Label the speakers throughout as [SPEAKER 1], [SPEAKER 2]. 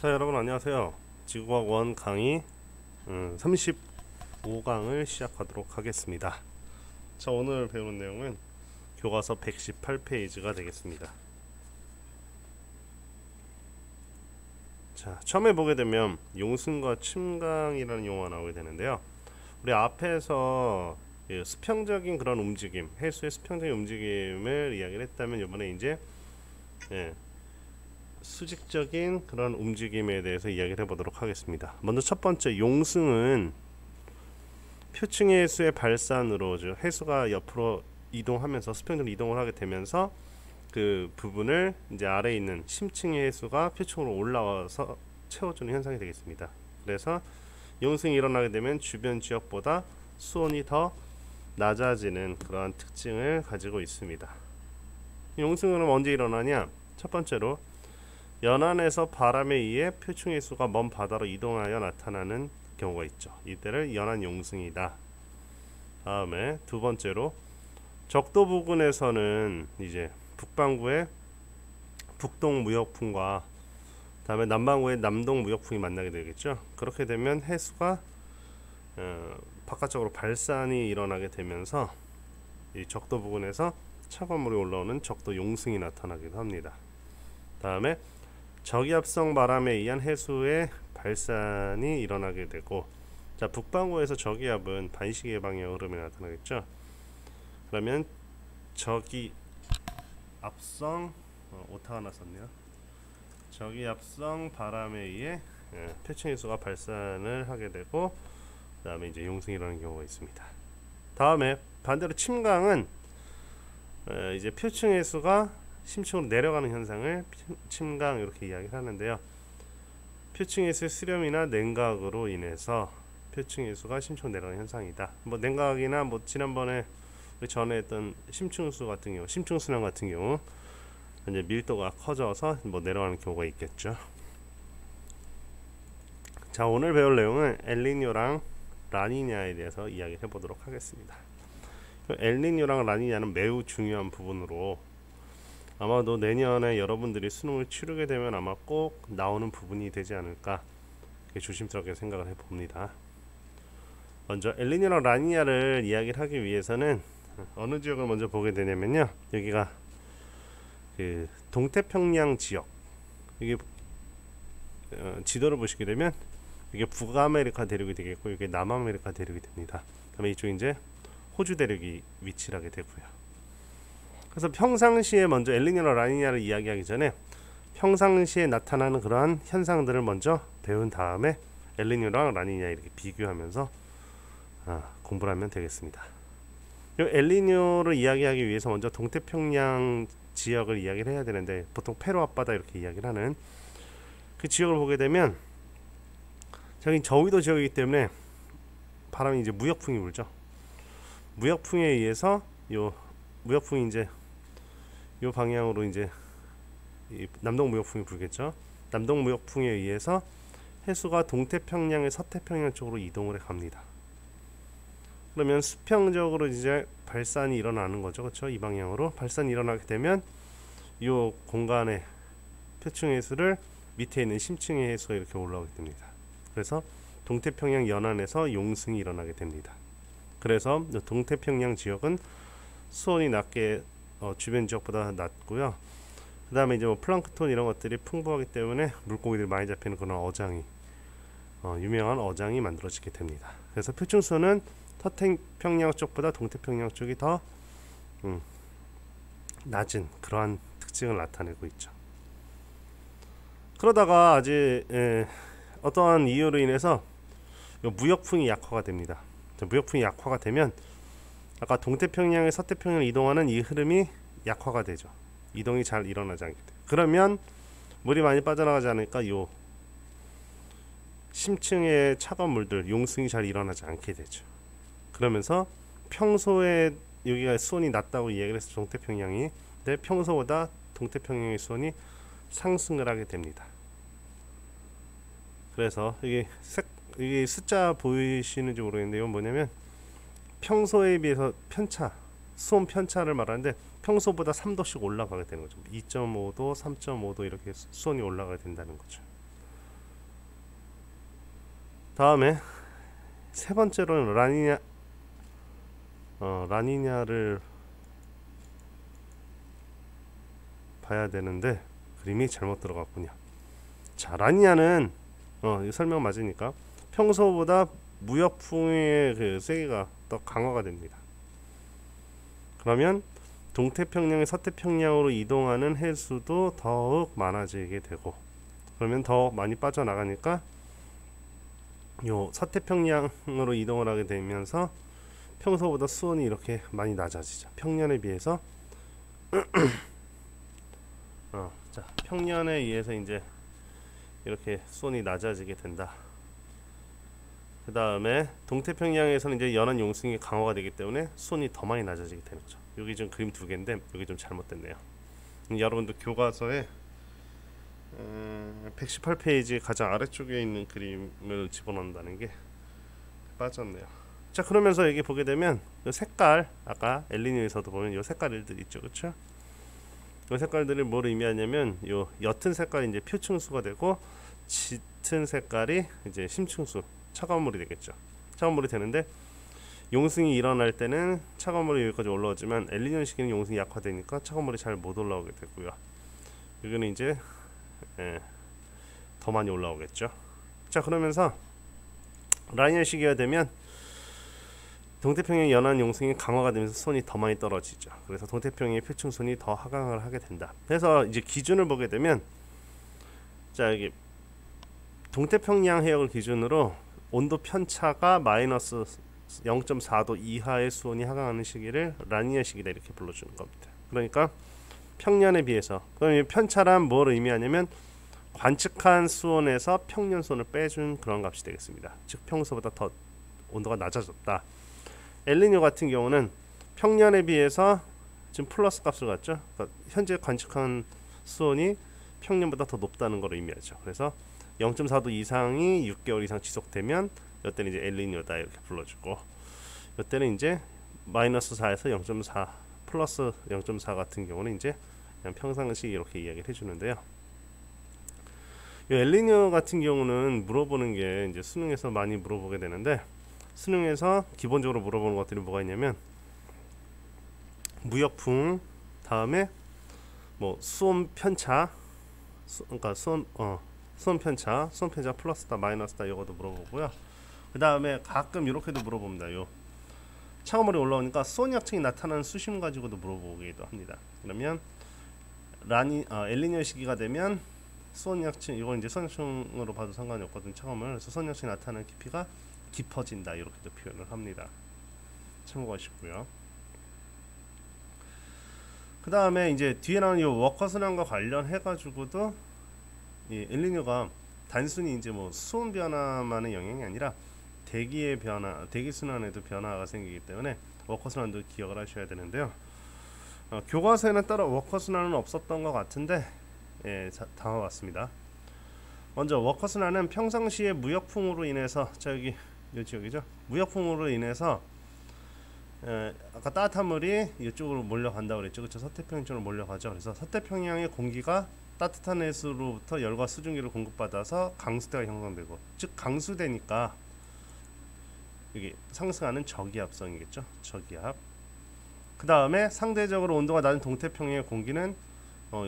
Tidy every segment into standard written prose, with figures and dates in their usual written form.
[SPEAKER 1] 자, 여러분 안녕하세요. 지구과학 1 강의 35강을 시작하도록 하겠습니다. 자, 오늘 배우는 내용은 교과서 118페이지가 되겠습니다. 자, 처음에 보게 되면 용승과 침강이라는 용어가 나오게 되는데요. 우리 앞에서 수평적인 그런 움직임, 해수의 수평적인 움직임을 이야기를 했다면, 이번에 이제 수직적인 그런 움직임에 대해서 이야기를 해보도록 하겠습니다. 먼저 첫 번째, 용승은 표층의 해수의 발산으로 해수가 옆으로 이동하면서 수평적으로 이동을 하게 되면서 그 부분을 이제 아래에 있는 심층의 해수가 표층으로 올라와서 채워주는 현상이 되겠습니다. 그래서 용승이 일어나게 되면 주변 지역보다 수온이 더 낮아지는 그러한 특징을 가지고 있습니다. 용승은 언제 일어나냐? 첫 번째로 연안에서 바람에 의해 표층의 해수가 먼 바다로 이동하여 나타나는 경우가 있죠. 이때를 연안 용승이다. 다음에 두 번째로 적도 부근에서는 이제 북반구의 북동 무역풍과 다음에 남반구의 남동 무역풍이 만나게 되겠죠. 그렇게 되면 해수가 바깥쪽으로 발산이 일어나게 되면서 이 적도 부근에서 차가운 물이 올라오는 적도 용승이 나타나기도 합니다. 다음에 저기압성 바람에 의한 해수의 발산이 일어나게 되고, 자, 북반구에서 저기압은 반시계 방향 흐름이 나타나겠죠. 그러면 저기압성 오타가 났었네요. 저기압성 바람에 의해 표층 해수가 발산을 하게 되고, 그 다음에 이제 용승이 일어나는 경우가 있습니다. 다음에 반대로 침강은 이제 표층 해수가 심층으로 내려가는 현상을 침강 이렇게 이야기를 하는데요. 표층 해수의 수렴이나 냉각으로 인해서 표층 해수가 심층으로 내려가는 현상이다. 뭐 냉각이나 뭐 지난번에 우리 전에 했던 심층수 같은 경우, 심층 수량 같은 경우 이제 밀도가 커져서 뭐 내려가는 경우가 있겠죠. 자, 오늘 배울 내용은 엘니뇨랑 라니냐에 대해서 이야기를 해보도록 하겠습니다. 엘니뇨랑 라니냐는 매우 중요한 부분으로 아마도 내년에 여러분들이 수능을 치르게 되면 아마 꼭 나오는 부분이 되지 않을까, 조심스럽게 생각을 해봅니다. 먼저 엘니뇨랑 라니냐를 이야기를 하기 위해서는 어느 지역을 먼저 보게 되냐면요, 여기가 그 동태평양 지역, 이게 지도를 보시게 되면 이게 북아메리카 대륙이 되겠고, 이게 남아메리카 대륙이 됩니다. 그다음에 이쪽 이제 호주 대륙이 위치를 하게 되고요. 그래서 평상시에 먼저 엘니뇨랑 라니냐를 이야기하기 전에 평상시에 나타나는 그러한 현상들을 먼저 배운 다음에 엘니뇨랑 라니냐 이렇게 비교하면서 공부를 하면 되겠습니다. 이 엘니뇨를 이야기하기 위해서 먼저 동태평양 지역을 이야기를 해야 되는데, 보통 페루 앞바다 이렇게 이야기를 하는 그 지역을 보게 되면, 저기 저위도 지역이기 때문에 바람이 이제 무역풍이 불죠. 무역풍에 의해서 요 무역풍이 이제 이 방향으로 이제 남동 무역풍이 불겠죠. 남동 무역풍에 의해서 해수가 동태평양의 서태평양 쪽으로 이동을 해 갑니다. 그러면 수평적으로 이제 발산이 일어나는 거죠. 그렇죠? 이 방향으로 발산이 일어나게 되면 이 공간의 표층 해수를 밑에 있는 심층의 해수가 이렇게 올라오게 됩니다. 그래서 동태평양 연안에서 용승이 일어나게 됩니다. 그래서 동태평양 지역은 수온이 낮게 주변 지역보다 낮고요. 그 다음에 이제 뭐 플랑크톤 이런 것들이 풍부하기 때문에 물고기들이 많이 잡히는 그런 어장이 유명한 어장이 만들어지게 됩니다. 그래서 표층수는 서태평양 쪽보다 동태평양 쪽이 더 낮은 그러한 특징을 나타내고 있죠. 그러다가 아직 어떠한 이유로 인해서 무역풍이 약화가 됩니다. 무역풍이 약화가 되면 아까 동태평양에 서태평양을 이동하는 이 흐름이 약화가 되죠. 이동이 잘 일어나지 않게 돼요. 그러면 물이 많이 빠져나가지 않으니까 요 심층의 차가운 물들, 용승이 잘 일어나지 않게 되죠. 그러면서 평소에 여기가 수온이 낮다고 이야기를 해서 동태평양이, 근데 평소보다 동태평양의 수온이 상승을 하게 됩니다. 그래서 이게 숫자 보이시는지 모르겠는데, 이건 뭐냐면 평소에 비해서 편차, 수온 편차를 말하는데 평소보다 3도씩 올라가게 되는 거죠. 2.5도, 3.5도 이렇게 수온이 올라가게 된다는 거죠. 다음에 세 번째로는 라니냐를 봐야 되는데 그림이 잘못 들어갔군요. 자, 라니냐는 이 설명 맞으니까 평소보다 무역풍의 그 세기가 더 강화가 됩니다. 그러면 동태평양에 서태평양으로 이동하는 해수도 더욱 많아지게 되고, 그러면 더 많이 빠져나가니까 요 서태평양으로 이동을 하게 되면서 평소보다 수온이 이렇게 많이 낮아지죠. 평년에 비해서 자, 평년에 의해서 이제 이렇게 수온이 낮아지게 된다. 그 다음에 동태평양에서는 이제 연안 용승이 강화가 되기 때문에 수온이 더 많이 낮아지게 되는 거죠. 여기 지금 그림 두 개인데 여기 좀 잘못됐네요. 여러분들 교과서에 118페이지 가장 아래쪽에 있는 그림을 집어넣는다는 게 빠졌네요. 자, 그러면서 여기 보게 되면 이 색깔, 아까 엘니뇨에서도 보면 이 색깔들 있죠, 그렇죠? 이 색깔들이 뭘 의미하냐면 요 옅은 색깔이 이제 표층수가 되고 짙은 색깔이 이제 심층수, 차가운 물이 되겠죠. 차가운 물이 되는데 용승이 일어날 때는 차가운 물이 여기까지 올라오지만 엘니뇨 시기는 용승이 약화되니까 차가운 물이 잘 못 올라오게 되고요. 여기는 이제 더 많이 올라오겠죠. 자, 그러면서 라니냐 시기가 되면 동태평양 연안 용승이 강화가 되면서 수온이 더 많이 떨어지죠. 그래서 동태평양의 표층수온이 더 하강을 하게 된다. 그래서 이제 기준을 보게 되면, 자, 여기 동태평양 해역을 기준으로 온도 편차가 마이너스 0.4도 이하의 수온이 하강하는 시기를 라니냐 시기다 이렇게 불러주는 겁니다. 그러니까 평년에 비해서, 그럼 이 편차란 뭘 의미하냐면 관측한 수온에서 평년 수온을 빼준 그런 값이 되겠습니다. 즉 평소보다 더 온도가 낮아졌다. 엘니뇨 같은 경우는 평년에 비해서 지금 플러스 값을 갖죠. 그러니까 현재 관측한 수온이 평년보다 더 높다는 걸 의미하죠. 그래서 0.4도 이상이 6개월 이상 지속되면 이때는 이제 엘니뇨다 이렇게 불러주고, 이때는 이제 마이너스 4에서 0.4 플러스 0.4 같은 경우는 이제 그냥 평상시 이렇게 이야기를 해주는데요. 이 엘니뇨 같은 경우는 물어보는 게 이제 수능에서 많이 물어보게 되는데, 수능에서 기본적으로 물어보는 것들이 뭐가 있냐면 무역풍, 다음에 뭐 수온 편차, 그러니까 수온 편차, 수온 편차 플러스다 마이너스다 이것도 물어보고요. 그 다음에 가끔 이렇게도 물어봅니다. 요 차가물이 올라오니까 수온 약층이 나타나는 수심 가지고도 물어보기도 합니다. 그러면 엘니뇨 시기가 되면 수온 약층, 이건 이제 수온 약층으로 봐도 상관이 없거든요. 차가물. 그래서 수온 약층이 나타나는 깊이가 깊어진다 이렇게도 표현을 합니다. 참고하시고요. 그 다음에 이제 뒤에 나오는 이 워커순환과 관련해 가지고도 이 엘니뇨가 단순히 이제 뭐 수온 변화만의 영향이 아니라 대기의 변화, 대기 순환에도 변화가 생기기 때문에 워커순환도 기억을 하셔야 되는데요. 교과서에는 따로 워커순환은 없었던 것 같은데 담아봤습니다. 먼저 워커순환은 평상시에 무역풍으로 인해서, 자 여기 이 지역이죠. 무역풍으로 인해서 아까 따뜻한 물이 이쪽으로 몰려간다고 그랬죠. 그렇죠. 서태평양 쪽으로 몰려가죠. 그래서 서태평양의 공기가 따뜻한 해수로부터 열과 수증기를 공급받아서 강수대가 형성되고, 즉 강수대니까 여기 상승하는 저기압성이겠죠. 저기압. 그 다음에 상대적으로 온도가 낮은 동태평양의 공기는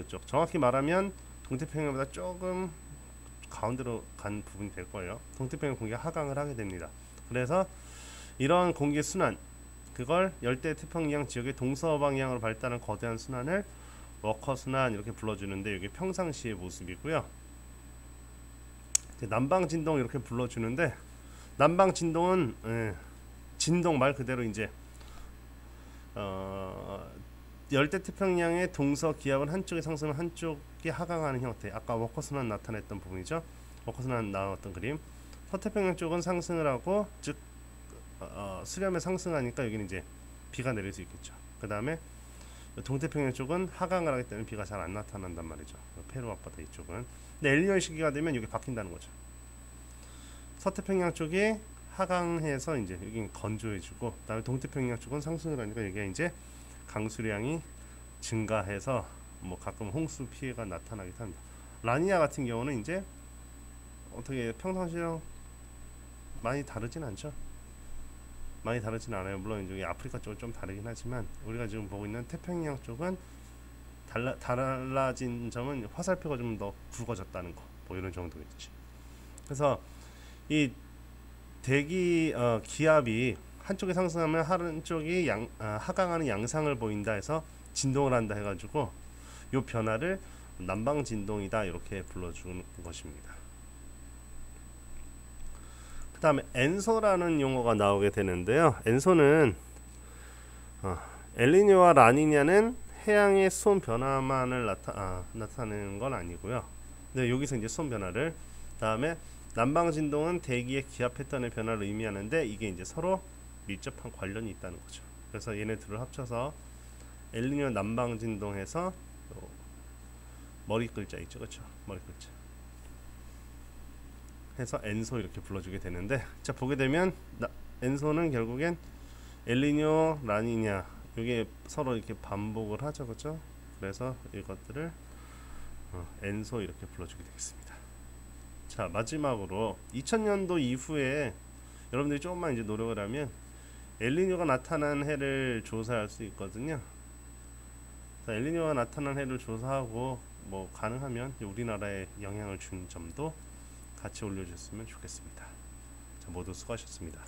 [SPEAKER 1] 이쪽, 정확히 말하면 동태평양보다 조금 가운데로 간 부분이 될 거예요. 동태평양 공기가 하강을 하게 됩니다. 그래서 이러한 공기 순환, 그걸 열대 태평양 지역의 동서방향으로 발달한 거대한 순환을 워커 순환 이렇게 불러주는데, 이게 평상시의 모습이고요. 남방 진동 이렇게 불러주는데, 남방 진동은 진동 말 그대로 이제 열대 태평양의 동서 기압은 한쪽이 상승하면 한쪽이 하강하는 형태. 아까 워커 순환 나타냈던 부분이죠. 워커 순환 나왔던 그림. 서태평양 쪽은 상승을 하고, 즉 수렴에 상승하니까 여기는 이제 비가 내릴 수 있겠죠. 그 다음에 동태평양 쪽은 하강을 하기 때문에 비가 잘 안 나타난단 말이죠. 페루 앞바다 이쪽은. 근데 엘니뇨 시기가 되면 이게 바뀐다는 거죠. 서태평양 쪽이 하강해서 이제 여기 건조해지고, 그다음에 동태평양 쪽은 상승을 하니까 여기가 이제 강수량이 증가해서 뭐 가끔 홍수 피해가 나타나기도 합니다. 라니냐 같은 경우는 이제 어떻게 평상시랑 많이 다르진 않죠. 많이 다르진 않아요. 물론 이제 아프리카 쪽은 좀 다르긴 하지만 우리가 지금 보고 있는 태평양 쪽은 달라진 점은 화살표가 좀 더 굵어졌다는 거, 뭐 이런 정도겠지. 그래서 이 대기 기압이 한쪽이 상승하면 한쪽이 하강하는 양상을 보인다 해서 진동을 한다 해가지고 이 변화를 남방 진동이다 이렇게 불러주는 것입니다. 그 다음에 엔소라는 용어가 나오게 되는데요. 엔소는 엘니뇨와 라니냐는 해양의 수온 변화만을 나타내는 건 아니고요. 근데 여기서 이제 수온 변화를, 다음에 남방 진동은 대기의 기압 패턴의 변화를 의미하는데 이게 이제 서로 밀접한 관련이 있다는 거죠. 그래서 얘네들을 합쳐서 엘니뇨 남방 진동해서 머리 글자 있죠, 그렇죠? 머리 글자 해서 엔소 이렇게 불러주게 되는데, 자 보게 되면 엔소는 결국엔 엘니뇨 라니냐 이게 서로 이렇게 반복을 하죠, 그렇죠? 그래서 이것들을 엔소 이렇게 불러주게 되겠습니다. 자 마지막으로 2000년도 이후에 여러분들이 조금만 이제 노력을 하면 엘니뇨가 나타난 해를 조사할 수 있거든요. 자, 엘니뇨가 나타난 해를 조사하고 뭐 가능하면 우리나라에 영향을 준 점도 같이 올려주셨으면 좋겠습니다. 자, 모두 수고하셨습니다.